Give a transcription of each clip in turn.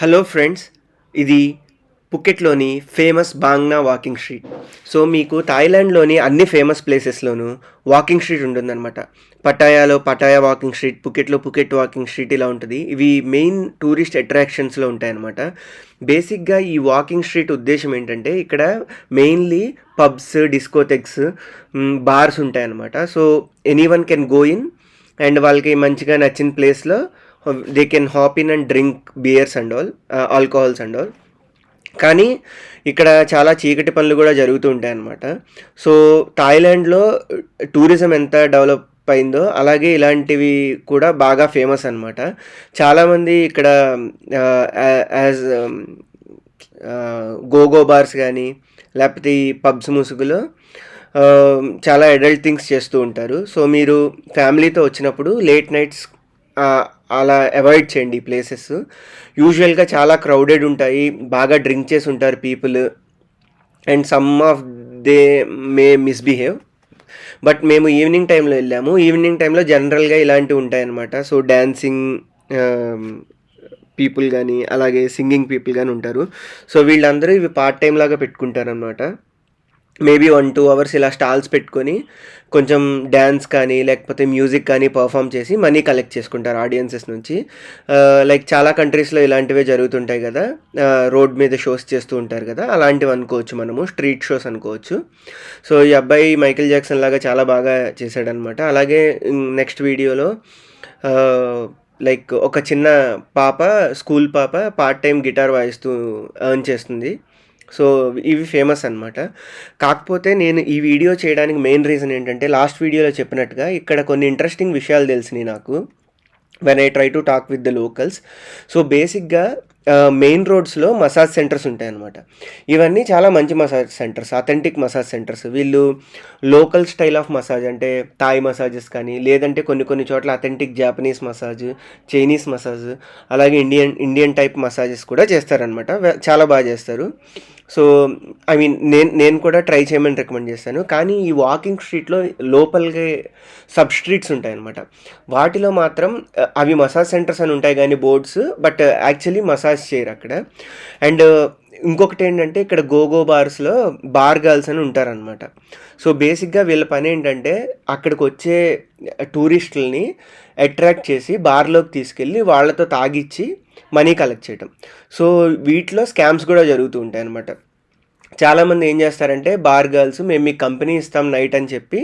Hello friends, ఇది పుకెట్లోని famous Bangla walking street. So మీకు థాయిలాండ్లోని అన్ని ఫేమస్ ప్లేసెస్లోనూ వాకింగ్ స్ట్రీట్ ఉంటుందన్నమాట. పటాయాలో పటాయా వాకింగ్ స్ట్రీట్, పుకెట్లో పుకెట్ వాకింగ్ స్ట్రీట్ ఇలా ఉంటుంది. ఇవి మెయిన్ టూరిస్ట్ అట్రాక్షన్స్లో ఉంటాయన్నమాట. బేసిక్గా ఈ వాకింగ్ స్ట్రీట్ ఉద్దేశం ఏంటంటే ఇక్కడ మెయిన్లీ పబ్స్, డిస్కోథెక్స్, బార్స్ ఉంటాయన్నమాట. So any one can go in and వాళ్ళకి మంచిగా నచ్చిన ప్లేస్లో they can hop in and drink beers and all, alcohols and all. కానీ ఇక్కడ చాలా చీకటి పనులు కూడా జరుగుతూ ఉంటాయి అన్నమాట. సో థాయిలాండ్లో టూరిజం ఎంత డెవలప్ అయిందో అలాగే ఇలాంటివి కూడా బాగా ఫేమస్ అనమాట. చాలామంది ఇక్కడ యాజ్ గోగో బార్స్ కానీ లేకపోతే ఈ పబ్స్ ముసుగులో చాలా అడల్ట్ థింగ్స్ చేస్తూ ఉంటారు. సో మీరు ఫ్యామిలీతో వచ్చినప్పుడు లేట్ నైట్స్ అలా అవాయిడ్ చేయండి ఈ ప్లేసెస్. యూజువల్గా చాలా క్రౌడెడ్ ఉంటాయి, బాగా డ్రింక్ చేసి ఉంటారు people, and some of they may misbehave. But మేము ఈవినింగ్ టైంలో వెళ్ళాము. ఈవినింగ్ టైంలో జనరల్గా ఇలాంటివి ఉంటాయన్నమాట. సో డ్యాన్సింగ్ పీపుల్ కానీ అలాగే సింగింగ్ పీపుల్ కానీ ఉంటారు. సో వీళ్ళందరూ ఇవి పార్ట్ టైం లాగా పెట్టుకుంటారనమాట. మేబీ 1-2 అవర్స్ ఇలా స్టాల్స్ పెట్టుకొని కొంచెం డ్యాన్స్ కానీ లేకపోతే మ్యూజిక్ కానీ పర్ఫామ్ చేసి మనీ కలెక్ట్ చేసుకుంటారు ఆడియన్సెస్ నుంచి. లైక్ చాలా కంట్రీస్లో ఇలాంటివే జరుగుతుంటాయి కదా, రోడ్ మీద షోస్ చేస్తూ ఉంటారు కదా, అలాంటివి అనుకోవచ్చు, మనము స్ట్రీట్ షోస్ అనుకోవచ్చు. సో ఈ అబ్బాయి మైకేల్ జాక్సన్ లాగా చాలా బాగా చేశాడనమాట. అలాగే నెక్స్ట్ వీడియోలో లైక్ ఒక చిన్న పాప, స్కూల్ పాప పార్ట్ టైం గిటార్ వాయిస్తూ ఎర్న్ చేస్తుంది. సో ఇవి ఫేమస్ అనమాట. కాకపోతే నేను ఈ వీడియో చేయడానికి మెయిన్ రీజన్ ఏంటంటే లాస్ట్ వీడియోలో చెప్పినట్టుగా ఇక్కడ కొన్ని ఇంట్రెస్టింగ్ విషయాలు తెలిసినాయి నాకు when I try to talk with the locals. So బేసిక్గా మెయిన్ రోడ్స్లో మసాజ్ సెంటర్స్ ఉంటాయన్నమాట. ఇవన్నీ చాలా మంచి massage centres, authentic massage centres. వీళ్ళు లోకల్ స్టైల్ ఆఫ్ మసాజ్ అంటే థాయ్ మసాజెస్ కానీ లేదంటే కొన్ని చోట్ల authentic Japanese massage, Chinese massage, అలాగే ఇండియన్ టైప్ మసాజెస్ కూడా చేస్తారనమాట. చాలా బాగా చేస్తారు. సో ఐ మీన్ నేను కూడా ట్రై చేయమని రికమెండ్ చేస్తాను. కానీ ఈ వాకింగ్ స్ట్రీట్లో లోపలికి సబ్ స్ట్రీట్స్ ఉంటాయన్నమాట. వాటిలో మాత్రం అవి మసాజ్ సెంటర్స్ అని ఉంటాయి కానీ బోర్డ్స్, బట్ యాక్చువల్లీ మసాజ్ చేయరు అక్కడ. అండ్ ఇంకొకటి ఏంటంటే ఇక్కడ గోగో బార్స్లో బార్ గర్ల్స్ అని ఉంటారనమాట. సో బేసిక్గా వీళ్ళ పని ఏంటంటే అక్కడికి వచ్చే టూరిస్టులని అట్రాక్ట్ చేసి బార్లోకి తీసుకెళ్ళి వాళ్ళతో తాగిచ్చి మనీ కలెక్ట్ చేయటం. సో వీటిలో స్కామ్స్ కూడా జరుగుతూ ఉంటాయి అన్నమాట. చాలామంది ఏం చేస్తారంటే బార్ గర్ల్స్ మేము మీకు కంపెనీ ఇస్తాం నైట్ అని చెప్పి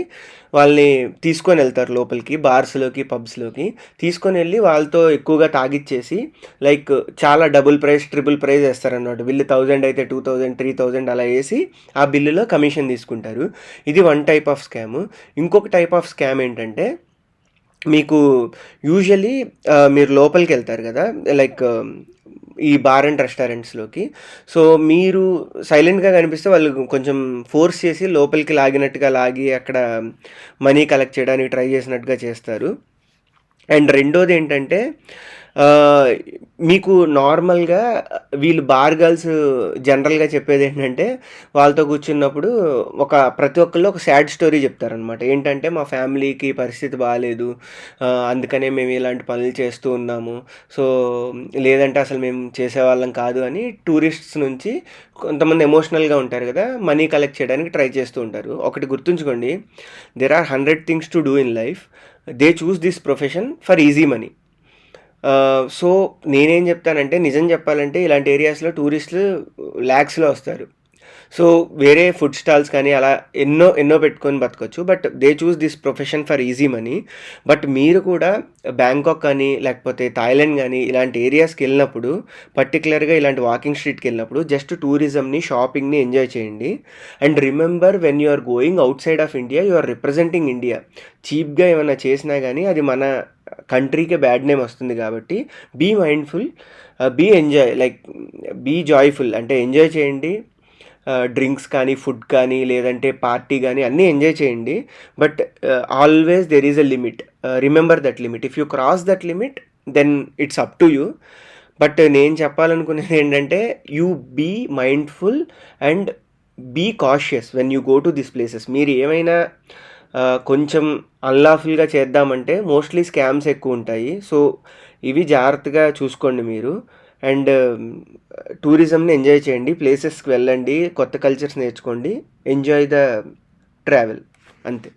వాళ్ళని తీసుకొని వెళ్తారు లోపలికి, బార్స్లోకి, పబ్స్లోకి తీసుకొని వెళ్ళి వాళ్ళతో ఎక్కువగా తాగిచ్చేసి లైక్ చాలా డబుల్ ప్రైస్, ట్రిపుల్ ప్రైస్ వేస్తారన్నమాట. బిల్లు 1000 అయితే 2000, 3000 అలా వేసి ఆ బిల్లులో కమిషన్ తీసుకుంటారు. ఇది వన్ టైప్ ఆఫ్ స్కామ్. ఇంకొక టైప్ ఆఫ్ స్కామ్ ఏంటంటే మీకు యూజువలీ మీరు లోపలికి వెళ్తారు కదా లైక్ ఈ బార్ అండ్ రెస్టారెంట్స్లోకి. సో మీరు సైలెంట్గా కనిపిస్తే వాళ్ళు కొంచెం ఫోర్స్ చేసి లోపలికి లాగినట్టుగా లాగి అక్కడ మనీ కలెక్ట్ చేయడానికి ట్రై చేసినట్టుగా చేస్తారు. అండ్ రెండోది ఏంటంటే మీకు నార్మల్గా వీళ్ళు బార్ గర్ల్స్ జనరల్గా చెప్పేది ఏంటంటే వాళ్ళతో కూర్చున్నప్పుడు ప్రతి ఒక్కళ్ళు ఒక సాడ్ స్టోరీ చెప్తారనమాట. ఏంటంటే మా ఫ్యామిలీకి పరిస్థితి బాగాలేదు, అందుకనే మేము ఇలాంటి పనులు చేస్తూ ఉన్నాము, సో లేదంటే అసలు మేము చేసేవాళ్ళం కాదు అని టూరిస్ట్స్ నుంచి కొంతమంది ఎమోషనల్గా ఉంటారు కదా, మనీ కలెక్ట్ చేయడానికి ట్రై చేస్తూ ఉంటారు. ఒకటి గుర్తుంచుకోండి, there are 100 things to do in life, they choose this profession for easy money. So నేనేం చెప్తానంటే నిజం చెప్పాలంటే ఇలాంటి ఏరియాస్లో టూరిస్టులు ల్యాక్స్లో వస్తారు. సో వేరే ఫుడ్ స్టాల్స్ కానీ అలా ఎన్నో పెట్టుకొని బతకొచ్చు, but they choose this profession for easy money. But మీరు కూడా బ్యాంకాక్ కానీ లేకపోతే థాయిలాండ్ కానీ ఇలాంటి ఏరియాస్కి వెళ్ళినప్పుడు, పర్టికులర్గా ఇలాంటి వాకింగ్ స్ట్రీట్కి వెళ్ళినప్పుడు జస్ట్ టూరిజంని, షాపింగ్ని ఎంజాయ్ చేయండి. And remember, when you are going outside of India you are representing India. చీప్గా ఏమైనా చేసినా కానీ అది మన కంట్రీకే బ్యాడ్ నేమ్ వస్తుంది. కాబట్టి be mindful, be enjoy, like be joyful, అంటే ఎంజాయ్ చేయండి. డ్రింక్స్ కానీ, ఫుడ్ కానీ, లేదంటే పార్టీ కానీ అన్నీ ఎంజాయ్ చేయండి. But always there is a limit. Remember that limit. If you cross that limit then it's up to you. But నేను చెప్పాలనుకునేది ఏంటంటే you be mindful and be cautious when you go to this places. మీరు ఏమైనా కొంచెం అన్లాఫుల్గా చేద్దామంటే mostly scams ఎక్కువ ఉంటాయి. So ఇవి జాగ్రత్తగా చూసుకోండి మీరు. అండ్ టూరిజంని ఎంజాయ్ చేయండి, ప్లేసెస్కి వెళ్ళండి, కొత్త కల్చర్స్ నేర్చుకోండి, ఎంజాయ్ ద ట్రావెల్ అంతే.